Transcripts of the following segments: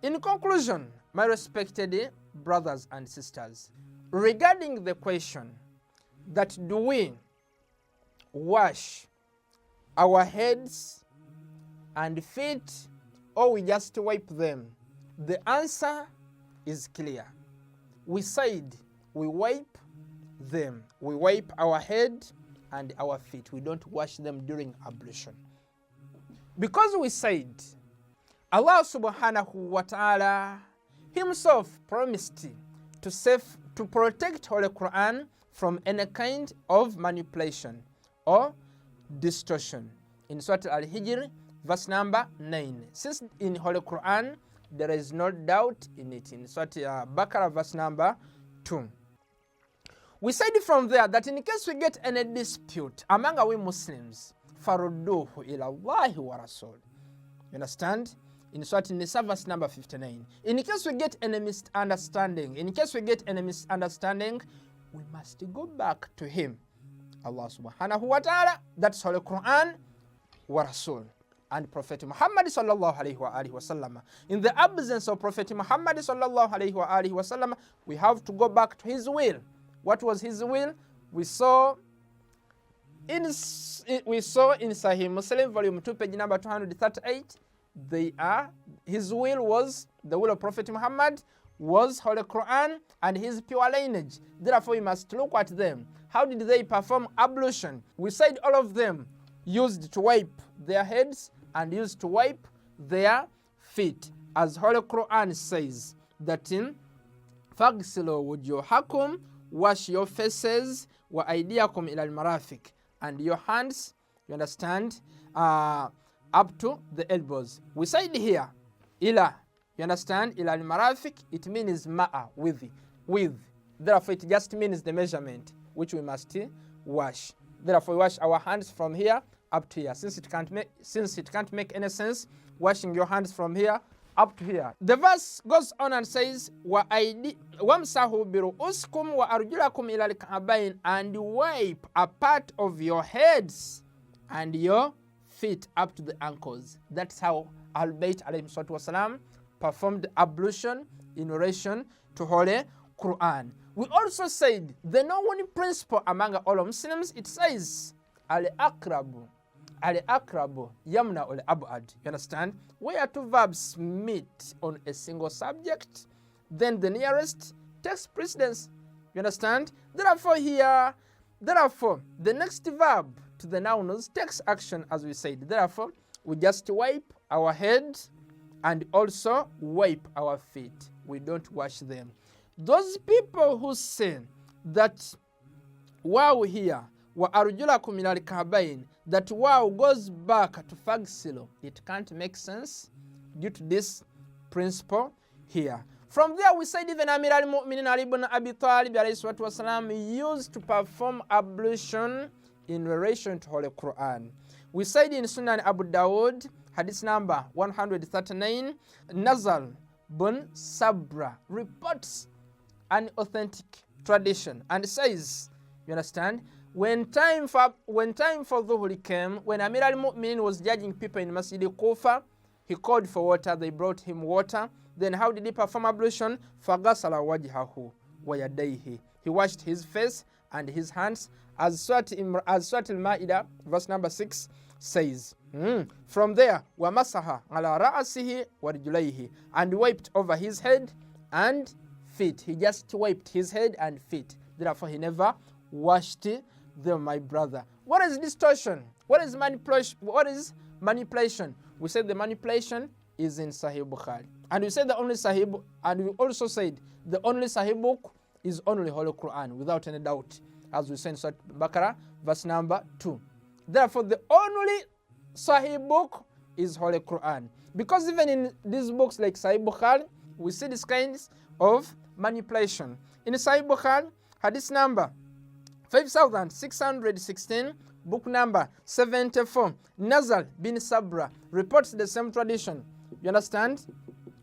In conclusion, my respected brothers and sisters, regarding the question that do we wash our heads and feet or we just wipe them, the answer is clear. We said we wipe them. We wipe our head and our feet. We don't wash them during ablution. Because we said Allah subhanahu wa ta'ala himself promised to protect Holy Quran from any kind of manipulation or distortion. In Surah Al-Hijr, verse number 9. Since in Holy Quran, there is no doubt in it. In Surah Al-Baqarah, verse number 2. We said from there that in case we get any dispute among we Muslims, فَرُدُّوهُ إِلَى اللَّهِ وَرَسُولِ. You understand? In Surah An-Nisa, verse number 59. In case we get any misunderstanding, we must go back to him, Allah subhanahu wa ta'ala, that's Holy Quran wa Rasul, and Prophet Muhammad sallallahu alayhi wa alihi wa sallam. In the absence of Prophet Muhammad sallallahu alayhi wa alihi wa sallam, we have to go back to his will. What was his will? We saw in Sahih Muslim, volume 2, page number 238, his will was, the will of Prophet Muhammad was Holy Quran and his pure lineage. Therefore, we must look at them. How did they perform ablution? We said all of them used to wipe their heads and used to wipe their feet. As Holy Quran says that in فَاغْسِلُوا وُجُوهَكُمْ, wash your faces, وَأَيْدِيَكُمْ إِلَى الْمَرَافِقِ, and your hands, you understand, up to the elbows. We said here, ila, you understand, ila al-marafiq, it means ma'a, with. Therefore, it just means the measurement, which we must wash. Therefore, we wash our hands from here up to here. Since it can't make any sense washing your hands from here up to here. The verse goes on and says, وَمْسَهُ بِرُؤُسْكُمْ وَأَرْجُلَكُمْ إِلَى الْكَعْبَيْنِ, and wipe a part of your heads and your feet up to the ankles. That's how Al-Bayt alayhi salatu wasalam performed ablution in relation to Holy Quran. We also said the known principle among all Muslims, it says al-aqrabu yamna al-ab'ad. You understand? Where two verbs meet on a single subject, then the nearest takes precedence. You understand? Therefore, the next verb to the nouns takes action, as we said. Therefore, we just wipe our head and also wipe our feet. We don't wash them. Those people who say that wow here, wa arjulakum ila al-ka'bayn, that wow goes back to fagsilo, it can't make sense due to this principle here. From there, we said even Amir al-Mu'minin Ali ibn Abi Talib alayhi salatu wasalam used to perform ablution in relation to Holy Quran. We said in Sunan Abu Dawud, hadith number 139, Nazal bin Sabra reports an authentic tradition and says, you understand, when time for Dhuhr came, when Amir al-Mu'minin was judging people in Masjid Kufa, he called for water, they brought him water. Then how did he perform ablution? فَغَسَلَ وَجْهَهُ وَيَدَيْهِ, he washed his face and his hands, as Surah Al-Ma'idah, verse number 6 says. From there, وَمَسَحَ عَلَى رَأْسِهِ وَرِجُلَيْهِ, and wiped over his head and feet. He just wiped his head and feet. Therefore, he never washed them, my brother. What is distortion? What is manipulation? We said the manipulation is in Sahih Bukhari. And we said the only Sahih, and we also said the only Sahih book is only Holy Quran, without any doubt, as we said in Surah Al-Baqarah, verse number 2. Therefore, the only Sahih book is Holy Quran. Because even in these books like Sahih Bukhari, we see these kinds of manipulation. In Sahih Bukhari, hadith number 5616, book number 74, Nazal bin Sabra reports the same tradition. You understand?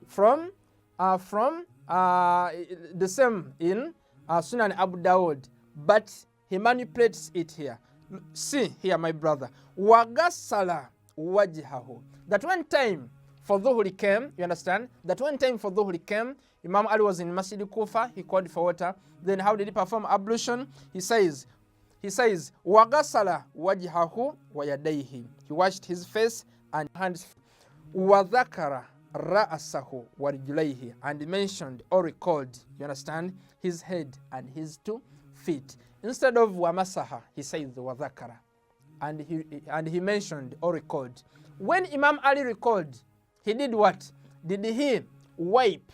From the same in Sunan Abu Dawud, but he manipulates it here. See here, my brother, وَغَسَّلَ وَجْهَهُ, that one time for Dhuhri came, you understand, that when time for Dhuhri came, Imam Ali was in Masjid Kufa, he called for water. Then how did he perform ablution? He says, وَغَسَلَ وَجْهَهُ وَيَدَيْهِ. He washed his face and hands. وَذَكَرَ رَأَسَهُ وَرِجُلَيْهِ. And he mentioned or recalled, you understand, his head and his 2 feet. Instead of وَمَسَحَ, he says وَذَكَرَ. And he mentioned or recalled. When Imam Ali recalled, he did what? Did he wipe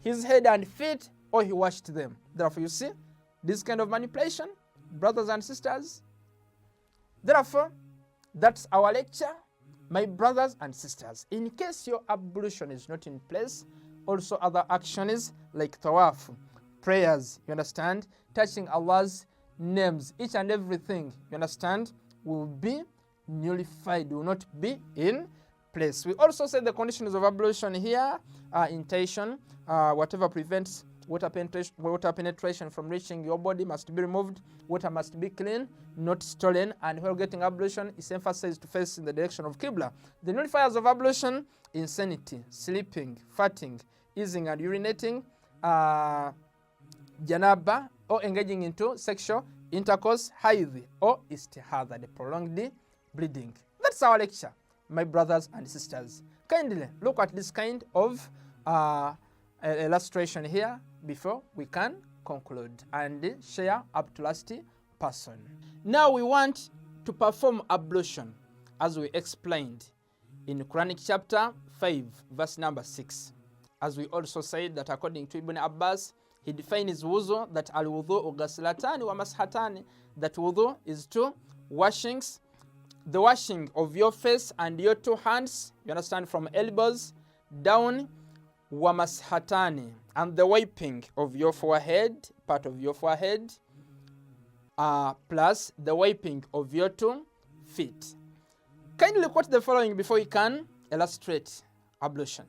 his head and feet, or he washed them? Therefore, you see, this kind of manipulation, brothers and sisters. Therefore, that's our lecture, my brothers and sisters. In case your ablution is not in place, also other actions like tawaf, prayers, you understand, touching Allah's names, each and everything, you understand, will be nullified, will not be in place. We also said the conditions of ablution here are intention, whatever prevents water penetration from reaching your body must be removed, water must be clean, not stolen, and while getting ablution, it's emphasized to face in the direction of Qibla. The nullifiers of ablution: insanity, sleeping, farting, eating and urinating, janaba, or engaging into sexual intercourse, haidh, or istihadha, the prolonged bleeding. That's our lecture, my brothers and sisters. Kindly look at this kind of illustration here before we can conclude and share up to last person. Now we want to perform ablution as we explained in Quranic chapter 5 verse number 6. As we also said that according to Ibn Abbas, he defined his wudu that al-wudu ghaslatani wa mashatani, that wudu is 2 washings, the washing of your face and your 2 hands, you understand, from elbows down, wa mashatani, and the wiping of your forehead, part of your forehead, plus the wiping of your 2 feet. Kindly quote the following before you can illustrate ablution.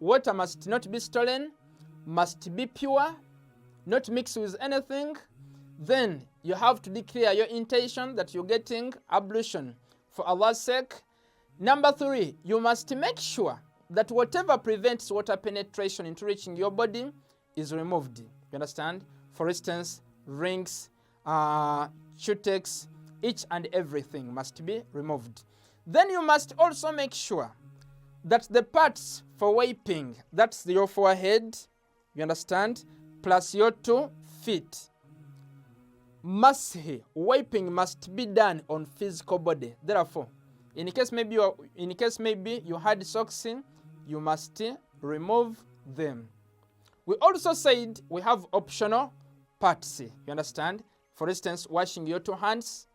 Water must not be stolen, must be pure, not mixed with anything. Then you have to declare your intention that you're getting ablution for Allah's sake. Number 3, you must make sure that whatever prevents water penetration into reaching your body is removed. You understand? For instance, rings, cutex, each and everything must be removed. Then you must also make sure that the parts for wiping, that's your forehead, you understand, plus your 2 feet. Mashi, wiping must be done on physical body. Therefore, in case maybe you had socks in, you must remove them. We also said we have optional parts. You understand? For instance, washing your 2 hands,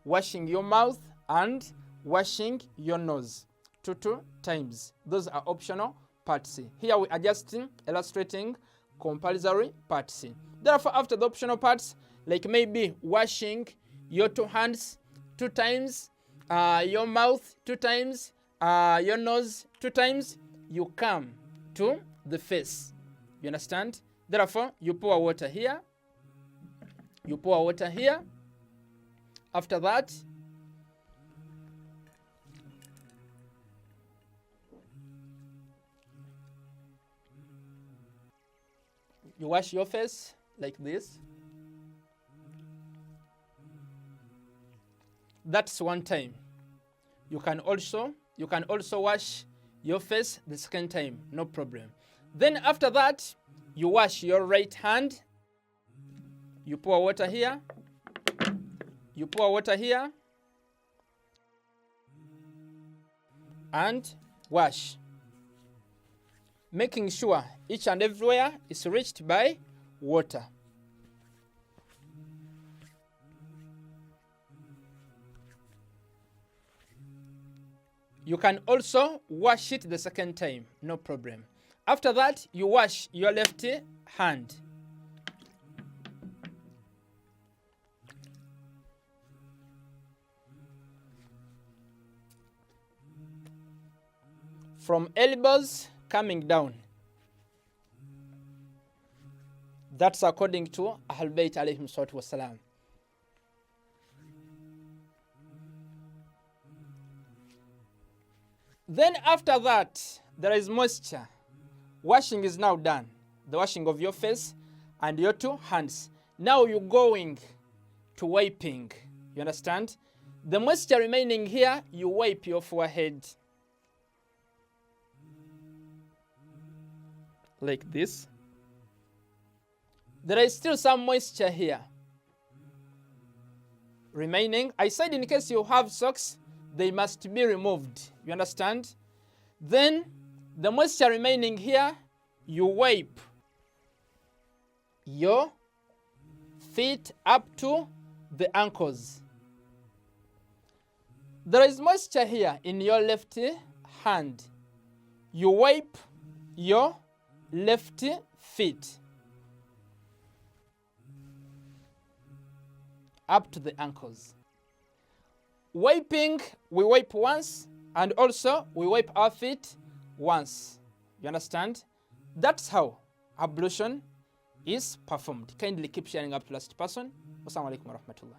washing your mouth, and washing your nose 2 times. Those are optional parts. Here we are just illustrating compulsory parts. Therefore, after the optional parts, like maybe washing your 2 hands 2 times, your mouth 2 times, your nose 2 times, you come to the face. You understand? Therefore, you pour water here. You pour water here. After that, you wash your face like this. That's 1 time. You can also wash your face the 2nd time, no problem. Then after that, you wash your right hand. You pour water here. You pour water here. And wash. Making sure each and everywhere is reached by water. You can also wash it the 2nd time, no problem. After that, you wash your left hand. From elbows coming down. That's according to Ahlul Bayt alayhim salatu wasalam. Then after that, there is moisture. Washing is now done. The washing of your face and your two hands. Now you're going to wiping. You understand? The moisture remaining here, you wipe your forehead. Like this. There is still some moisture here remaining. I said in case you have socks, they must be removed. You understand? Then the moisture remaining here, you wipe your feet up to the ankles. There is moisture here in your left hand. You wipe your left feet up to the ankles. Wiping, we wipe once, and also we wipe our feet once. You understand? That's how ablution is performed. Kindly keep sharing up to last person. Wassalamu alaikum warahmatullah.